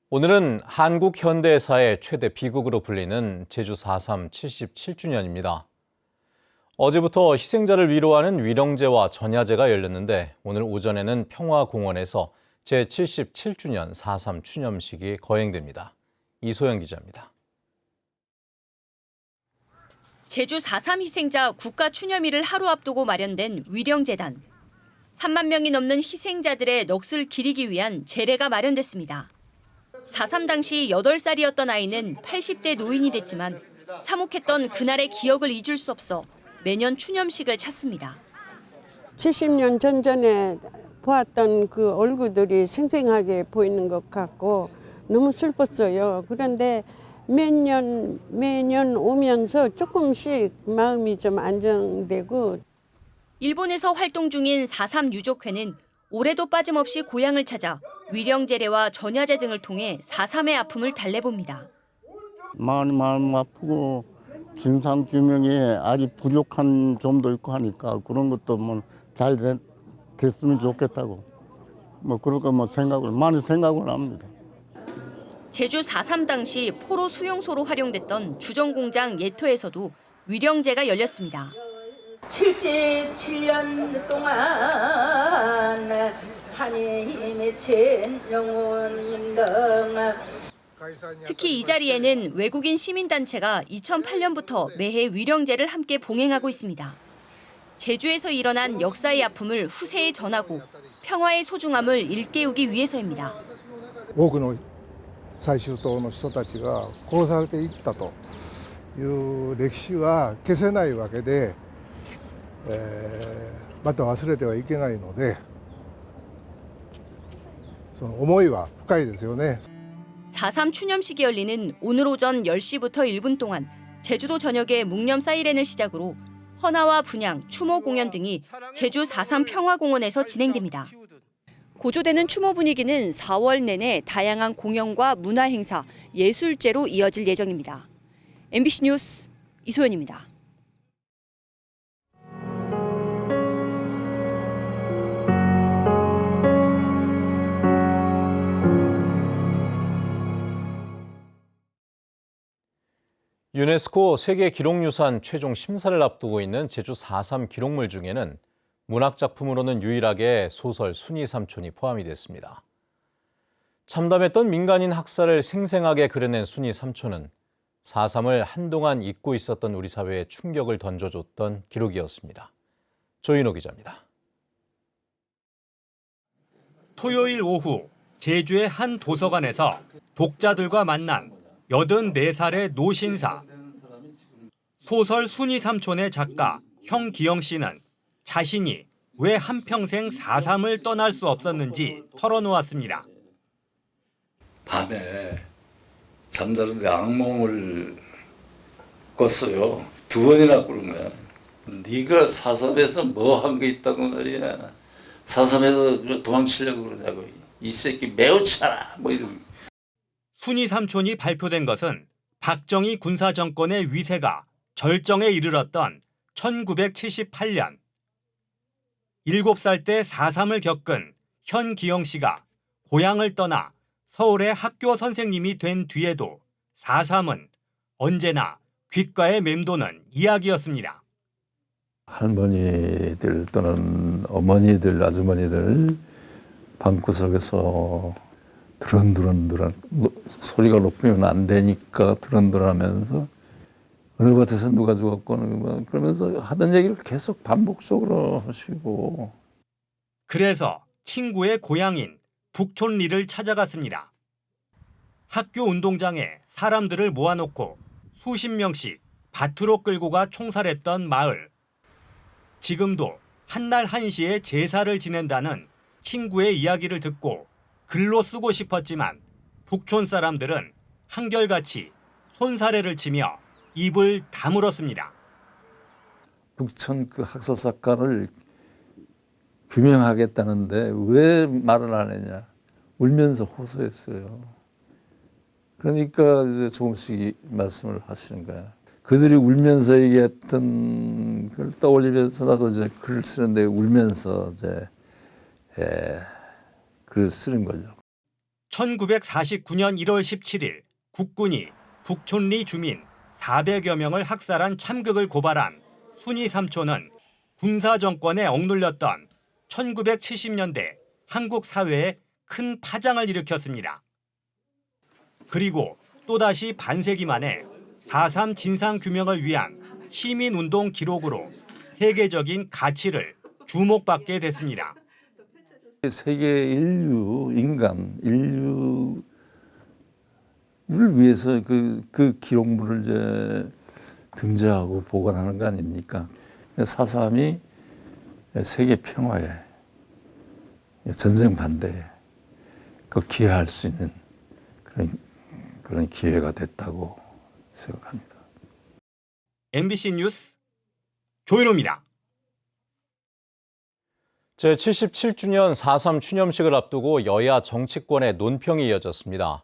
오늘은 한국 현대사의 최대 비극으로 불리는 제주 4.3 77주년입니다. 어제부터 희생자를 위로하는 위령제와 전야제가 열렸는데 오늘 오전에는 평화공원에서 제77주년 4.3 추념식이 거행됩니다. 이소영 기자입니다. 제주 4.3 희생자 국가 추념일을 하루 앞두고 마련된 위령재단. 3만 명이 넘는 희생자들의 넋을 기리기 위한 제례가 마련됐습니다. 4.3 당시 8살이었던 아이는 80대 노인이 됐지만 참혹했던 그날의 기억을 잊을 수 없어 매년 추념식을 찾습니다. 70년 전에 보았던 그 얼굴들이 생생하게 보이는 것 같고 너무 슬펐어요. 그런데 매년 오면서 조금씩 마음이 좀 안정되고. 일본에서 활동 중인 4.3 유족회는 올해도 빠짐없이 고향을 찾아 위령제례와 전야제 등을 통해 4.3의 아픔을 달래봅니다. 마음 아프고 진상규명이 아직 부족한 점도 있고 하니까 그런 것도 뭐 잘 됐으면 좋겠다고 그렇게 많이 생각을 합니다. 제주 4.3 당시 포로 수용소로 활용됐던 주정공장 예토에서도 위령제가 열렸습니다. 77년 동안 한이 맺힌 영혼들. 특히 이 자리에는 외국인 시민단체가 2008년부터 매해 위령제를 함께 봉행하고 있습니다. 제주에서 일어난 역사의 아픔을 후세에 전하고 평화의 소중함을 일깨우기 위해서입니다. 多くの最終党の人たちが殺されていったという歴史は消せないわけで、また忘れてはいけないので、その思いは深いですよね。 4.3 추념식이 열리는 오늘 오전 10시부터 1분 동안 제주도 전역에 묵념 사이렌을 시작으로 헌화와 분향, 추모 공연 등이 제주 4.3 평화공원에서 진행됩니다. 고조되는 추모 분위기는 4월 내내 다양한 공연과 문화 행사, 예술제로 이어질 예정입니다. MBC 뉴스 이소연입니다. 유네스코 세계기록유산 최종 심사를 앞두고 있는 제주 4.3 기록물 중에는 문학작품으로는 유일하게 소설 순이삼촌이 포함이 됐습니다. 참담했던 민간인 학살을 생생하게 그려낸 순이삼촌은 4.3을 한동안 잊고 있었던 우리 사회에 충격을 던져줬던 기록이었습니다. 조인호 기자입니다. 토요일 오후 제주의 한 도서관에서 독자들과 만난 84살의 노신사. 소설 순이삼촌의 작가 형기영 씨는 자신이 왜 한평생 4.3을 떠날 수 없었는지 털어놓았습니다. 밤에 잠자는데 악몽을 꿨어요. 2번이나 꾸는 거야. 네가 4.3에서 뭐 한 게 있다고 말이야. 4.3에서 도망치려고 그러냐고. 이 새끼 매우 차라. 이러고. 순이삼촌이 발표된 것은 박정희 군사정권의 위세가 절정에 이르렀던 1978년. 7살 때 4.3을 겪은 현기영 씨가 고향을 떠나 서울의 학교 선생님이 된 뒤에도 4.3은 언제나 귓가에 맴도는 이야기였습니다. 할머니들 또는 어머니들, 아주머니들 방구석에서 드런드런 소리가 높으면 안 되니까 드런드런하면서 어느 밭에서 누가 죽었고 그러면서 하던 얘기를 계속 반복적으로 하시고. 그래서 친구의 고향인 북촌리를 찾아갔습니다. 학교 운동장에 사람들을 모아놓고 수십 명씩 밭으로 끌고 가 총살했던 마을. 지금도 한날 한시에 제사를 지낸다는 친구의 이야기를 듣고 글로 쓰고 싶었지만 북촌 사람들은 한결같이 손사래를 치며 입을 다물었습니다. 북촌 그 학살 사건을 규명하겠다는데 왜 말을 안 했냐. 울면서 호소했어요. 그러니까 이제 조금씩 말씀을 하시는 거야. 그들이 울면서 얘기했던 걸 떠올리면서 나도 이제 글을 쓰는데 울면서 이제 글을 쓰는 거죠. 1949년 1월 17일 국군이 북촌리 주민 400여 명을 학살한 참극을 고발한 순이 삼촌은 군사 정권에 억눌렸던 1970년대 한국 사회에 큰 파장을 일으켰습니다. 그리고 또다시 반세기 만에 4.3 진상규명을 위한 시민운동 기록으로 세계적인 가치를 주목받게 됐습니다. 세계 인류를 위해서 그 기록물을 이제 등재하고 보관하는 거 아닙니까? 4.3이 세계 평화에, 전쟁 반대에 기여할 수 있는 그런 기회가 됐다고 생각합니다. MBC 뉴스 조인호입니다. 제77주년 4.3 추념식을 앞두고 여야 정치권의 논평이 이어졌습니다.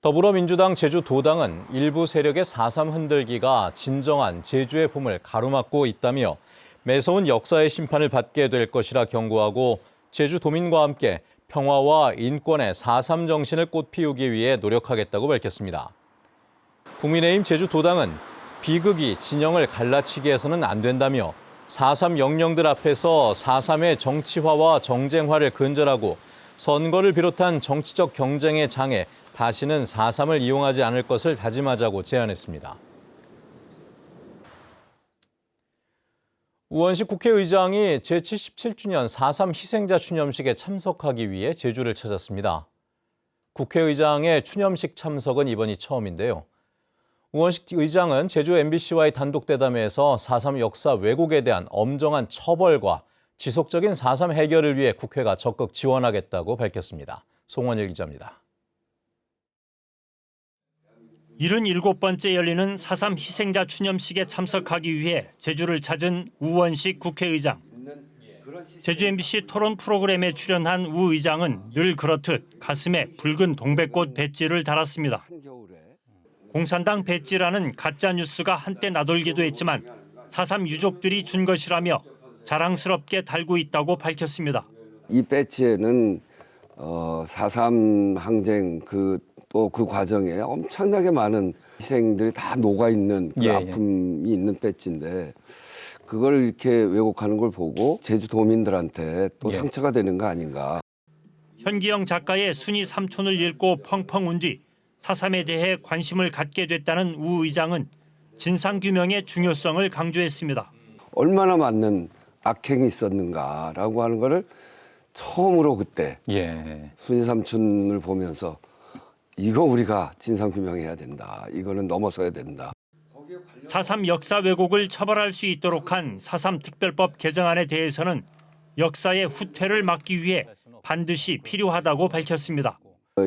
더불어민주당 제주도당은 일부 세력의 4.3 흔들기가 진정한 제주의 봄을 가로막고 있다며 매서운 역사의 심판을 받게 될 것이라 경고하고 제주도민과 함께 평화와 인권의 4.3 정신을 꽃피우기 위해 노력하겠다고 밝혔습니다. 국민의힘 제주도당은 비극이 진영을 갈라치게 해서는 안 된다며 4.3 영령들 앞에서 4.3의 정치화와 정쟁화를 근절하고 선거를 비롯한 정치적 경쟁의 장에 다시는 4.3을 이용하지 않을 것을 다짐하자고 제안했습니다. 우원식 국회의장이 제77주년 4.3 희생자 추념식에 참석하기 위해 제주를 찾았습니다. 국회의장의 추념식 참석은 이번이 처음인데요. 우원식 의장은 제주 MBC와의 단독 대담회에서 4.3 역사 왜곡에 대한 엄정한 처벌과 지속적인 4.3 해결을 위해 국회가 적극 지원하겠다고 밝혔습니다. 송원일 기자입니다. 77번째 열리는 4.3 희생자 추념식에 참석하기 위해 제주를 찾은 우원식 국회의장. 제주 MBC 토론 프로그램에 출연한 우 의장은 늘 그렇듯 가슴에 붉은 동백꽃 배지를 달았습니다. 공산당 배지라는 가짜 뉴스가 한때 나돌기도 했지만 4.3 유족들이 준 것이라며 자랑스럽게 달고 있다고 밝혔습니다. 이 배지에는 4.3 항쟁 또 그 과정에 엄청나게 많은 희생들이 다 녹아 있는 그 아픔이 있는 배지인데 그걸 이렇게 왜곡하는 걸 보고 제주도민들한테 또 상처가 되는 거 아닌가. 현기영 작가의 순이 삼촌을 읽고 펑펑 운 뒤 4.3에 대해 관심을 갖게 됐다는 우 의장은 진상규명의 중요성을 강조했습니다. 얼마나 많은 악행이 있었는가라고 하는 거를 처음으로 그때 순이 삼촌을 보면서 이거 우리가 진상규명해야 된다. 이거는 넘어서야 된다. 4.3 역사 왜곡을 처벌할 수 있도록 한 4.3 특별법 개정안에 대해서는 역사의 후퇴를 막기 위해 반드시 필요하다고 밝혔습니다.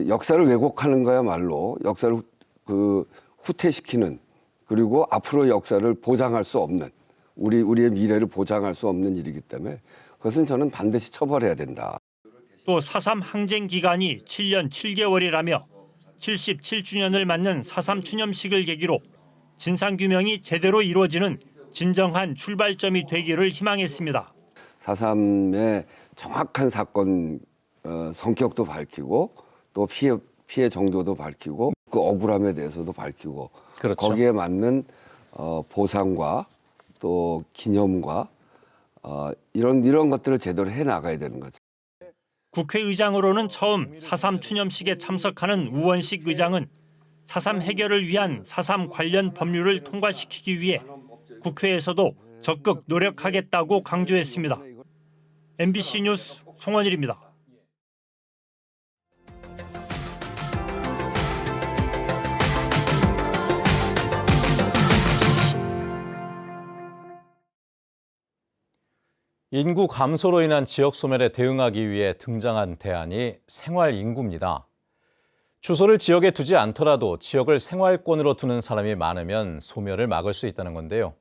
역사를 왜곡하는 거야말로 역사를 후퇴시키는 그리고 앞으로 역사를 보장할 수 없는 우리의 미래를 보장할 수 없는 일이기 때문에 그것은 저는 반드시 처벌해야 된다. 또 4.3 항쟁 기간이 7년 7개월이라며 77주년을 맞는 4.3 추념식을 계기로 진상규명이 제대로 이루어지는 진정한 출발점이 되기를 희망했습니다. 4.3의 정확한 사건 성격도 밝히고 또 피해 정도도 밝히고 그 억울함에 대해서도 밝히고 거기에 맞는 보상과 또 기념과 이런 것들을 제대로 해나가야 되는 거죠. 국회의장으로는 처음 4.3 추념식에 참석하는 우원식 의장은 4.3 해결을 위한 4.3 관련 법률을 통과시키기 위해 국회에서도 적극 노력하겠다고 강조했습니다. MBC 뉴스 송원일입니다. 인구 감소로 인한 지역 소멸에 대응하기 위해 등장한 대안이 생활인구입니다. 주소를 지역에 두지 않더라도 지역을 생활권으로 두는 사람이 많으면 소멸을 막을 수 있다는 건데요.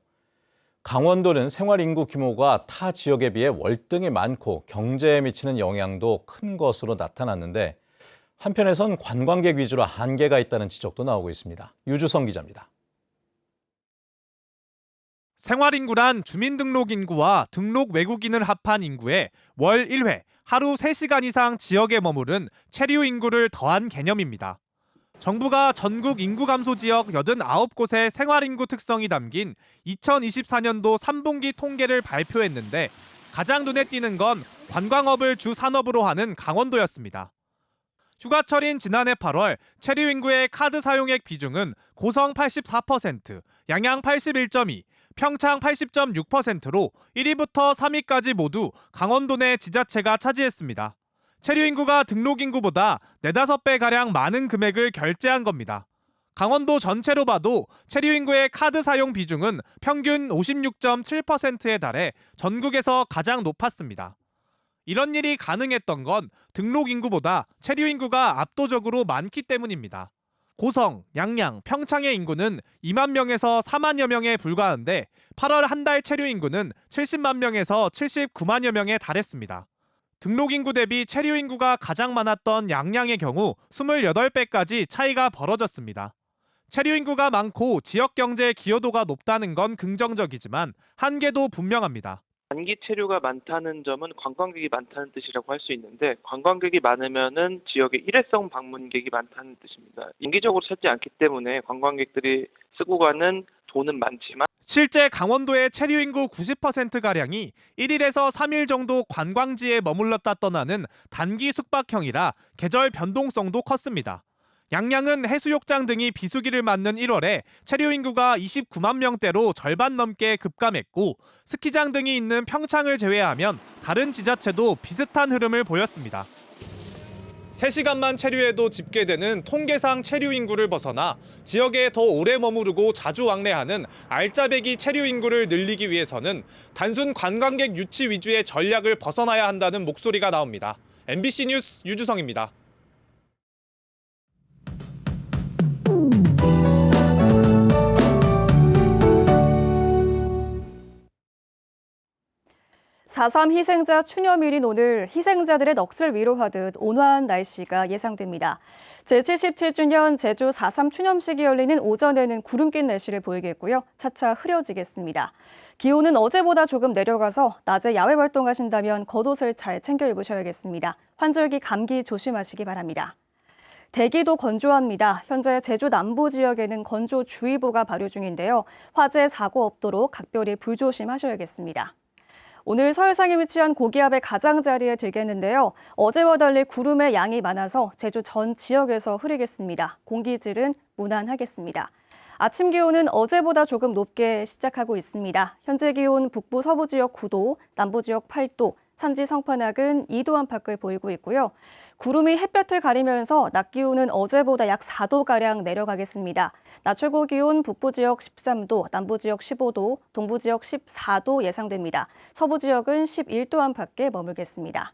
강원도는 생활인구 규모가 타 지역에 비해 월등히 많고 경제에 미치는 영향도 큰 것으로 나타났는데 한편에선 관광객 위주로 한계가 있다는 지적도 나오고 있습니다. 유주성 기자입니다. 생활인구란 주민등록인구와 등록 외국인을 합한 인구의 월 1회 하루 3시간 이상 지역에 머무른 체류 인구를 더한 개념입니다. 정부가 전국 인구 감소 지역 89곳의 생활 인구 특성이 담긴 2024년도 3분기 통계를 발표했는데 가장 눈에 띄는 건 관광업을 주 산업으로 하는 강원도였습니다. 휴가철인 지난해 8월 체류 인구의 카드 사용액 비중은 고성 84%, 양양 81.2%, 평창 80.6%로 1위부터 3위까지 모두 강원도 내 지자체가 차지했습니다. 체류 인구가 등록 인구보다 4-5배가량 많은 금액을 결제한 겁니다. 강원도 전체로 봐도 체류 인구의 카드 사용 비중은 평균 56.7%에 달해 전국에서 가장 높았습니다. 이런 일이 가능했던 건 등록 인구보다 체류 인구가 압도적으로 많기 때문입니다. 고성, 양양, 평창의 인구는 2만 명에서 4만여 명에 불과한데 8월 한 달 체류 인구는 70만 명에서 79만여 명에 달했습니다. 등록 인구 대비 체류 인구가 가장 많았던 양양의 경우 28배까지 차이가 벌어졌습니다. 체류 인구가 많고 지역 경제의 기여도가 높다는 건 긍정적이지만 한계도 분명합니다. 단기 체류가 많다는 점은 관광객이 많다는 뜻이라고 할 수 있는데 관광객이 많으면은 지역의 일회성 방문객이 많다는 뜻입니다. 인기적으로 찾지 않기 때문에 관광객들이 쓰고 가는 돈은 많지만 실제 강원도의 체류 인구 90%가량이 1일에서 3일 정도 관광지에 머물렀다 떠나는 단기 숙박형이라 계절 변동성도 컸습니다. 양양은 해수욕장 등이 비수기를 맞는 1월에 체류 인구가 29만 명대로 절반 넘게 급감했고 스키장 등이 있는 평창을 제외하면 다른 지자체도 비슷한 흐름을 보였습니다. 3시간만 체류해도 집계되는 통계상 체류 인구를 벗어나 지역에 더 오래 머무르고 자주 왕래하는 알짜배기 체류 인구를 늘리기 위해서는 단순 관광객 유치 위주의 전략을 벗어나야 한다는 목소리가 나옵니다. MBC 뉴스 유주성입니다. (4.3) 희생자 추념일인 오늘 희생자들의 넋을 위로하듯 온화한 날씨가 예상됩니다. 제77주년 제주 4.3 추념식이 열리는 오전에는 구름 낀 날씨를 보이겠고요. 차차 흐려지겠습니다. 기온은 어제보다 조금 내려가서 낮에 야외 활동하신다면 겉옷을 잘 챙겨 입으셔야겠습니다. 환절기 감기 조심하시기 바랍니다. 대기도 건조합니다. 현재 제주 남부 지역에는 건조주의보가 발효 중인데요. 화재 사고 없도록 각별히 불조심하셔야겠습니다. 오늘 서해상에 위치한 고기압의 가장자리에 들겠는데요. 어제와 달리 구름의 양이 많아서 제주 전 지역에서 흐리겠습니다. 공기질은 무난하겠습니다. 아침 기온은 어제보다 조금 높게 시작하고 있습니다. 현재 기온 북부 서부 지역 9도, 남부 지역 8도, 산지 성판악은 2도 안팎을 보이고 있고요. 구름이 햇볕을 가리면서 낮 기온은 어제보다 약 4도가량 내려가겠습니다. 낮 최고 기온 북부 지역 13도, 남부 지역 15도, 동부 지역 14도 예상됩니다. 서부 지역은 11도 안팎에 머물겠습니다.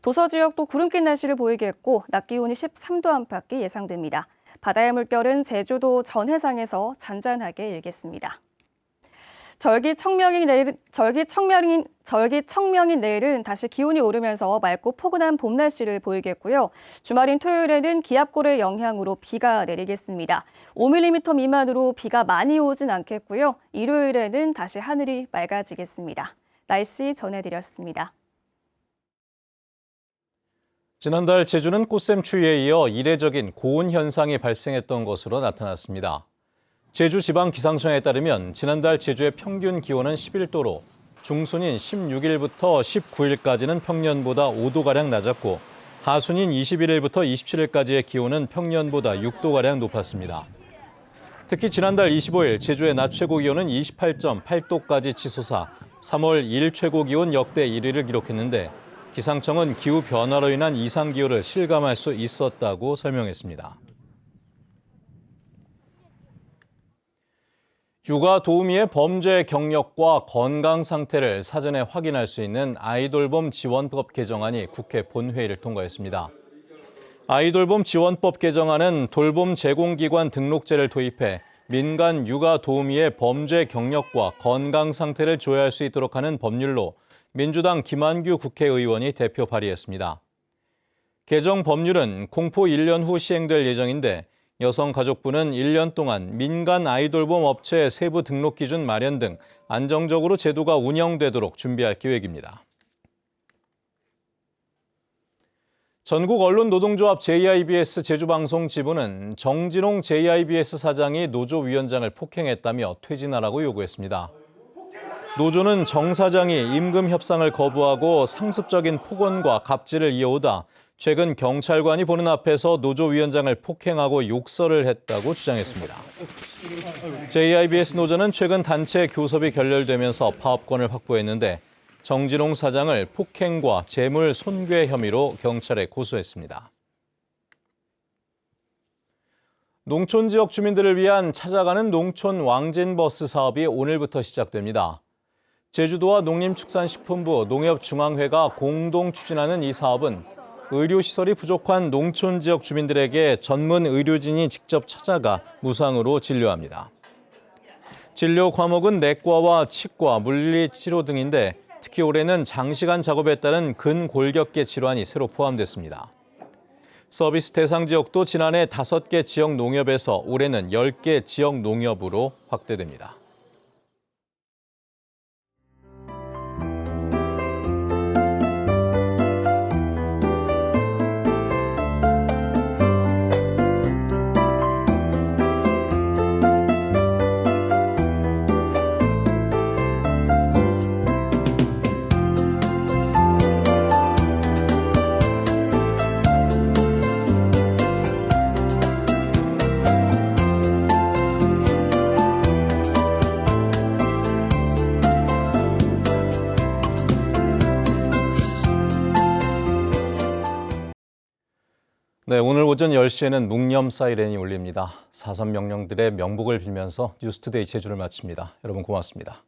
도서 지역도 구름 낀 날씨를 보이겠고 낮 기온이 13도 안팎이 예상됩니다. 바다의 물결은 제주도 전 해상에서 잔잔하게 일겠습니다. 절기청명인 내일은 다시 기온이 오르면서 맑고 포근한 봄 날씨를 보이겠고요. 주말인 토요일에는 기압골의 영향으로 비가 내리겠습니다. 5mm 미만으로 비가 많이 오진 않겠고요. 일요일에는 다시 하늘이 맑아지겠습니다. 날씨 전해드렸습니다. 지난달 제주는 꽃샘추위에 이어 이례적인 고온 현상이 발생했던 것으로 나타났습니다. 제주지방기상청에 따르면 지난달 제주의 평균 기온은 11도로 중순인 16일부터 19일까지는 평년보다 5도가량 낮았고 하순인 21일부터 27일까지의 기온은 평년보다 6도가량 높았습니다. 특히 지난달 25일 제주의 낮 최고 기온은 28.8도까지 치솟아 3월 1일 최고 기온 역대 1위를 기록했는데 기상청은 기후 변화로 인한 이상 기후를 실감할 수 있었다고 설명했습니다. 육아 도우미의 범죄 경력과 건강 상태를 사전에 확인할 수 있는 아이돌봄 지원법 개정안이 국회 본회의를 통과했습니다. 아이돌봄 지원법 개정안은 돌봄 제공기관 등록제를 도입해 민간 육아 도우미의 범죄 경력과 건강 상태를 조회할 수 있도록 하는 법률로 민주당 김한규 국회의원이 대표 발의했습니다. 개정 법률은 공포 1년 후 시행될 예정인데 여성가족부는 1년 동안 민간 아이돌봄 업체의 세부 등록 기준 마련 등 안정적으로 제도가 운영되도록 준비할 계획입니다. 전국 언론 노동조합 JIBS 제주방송 지부는 정진홍 JIBS 사장이 노조위원장을 폭행했다며 퇴진하라고 요구했습니다. 노조는 정 사장이 임금 협상을 거부하고 상습적인 폭언과 갑질을 이어오다 최근 경찰관이 보는 앞에서 노조위원장을 폭행하고 욕설을 했다고 주장했습니다. JIBS 노조는 최근 단체 교섭이 결렬되면서 파업권을 확보했는데 정진홍 사장을 폭행과 재물 손괴 혐의로 경찰에 고소했습니다. 농촌 지역 주민들을 위한 찾아가는 농촌 왕진버스 사업이 오늘부터 시작됩니다. 제주도와 농림축산식품부, 농협중앙회가 공동 추진하는 이 사업은 의료시설이 부족한 농촌 지역 주민들에게 전문 의료진이 직접 찾아가 무상으로 진료합니다. 진료 과목은 내과와 치과, 물리치료 등인데 특히 올해는 장시간 작업에 따른 근골격계 질환이 새로 포함됐습니다. 서비스 대상 지역도 지난해 5개 지역 농협에서 올해는 10개 지역 농협으로 확대됩니다. 네, 오늘 오전 10시에는 묵념 사이렌이 울립니다. 4.3 명령들의 명복을 빌면서 뉴스투데이 제주를 마칩니다. 여러분 고맙습니다.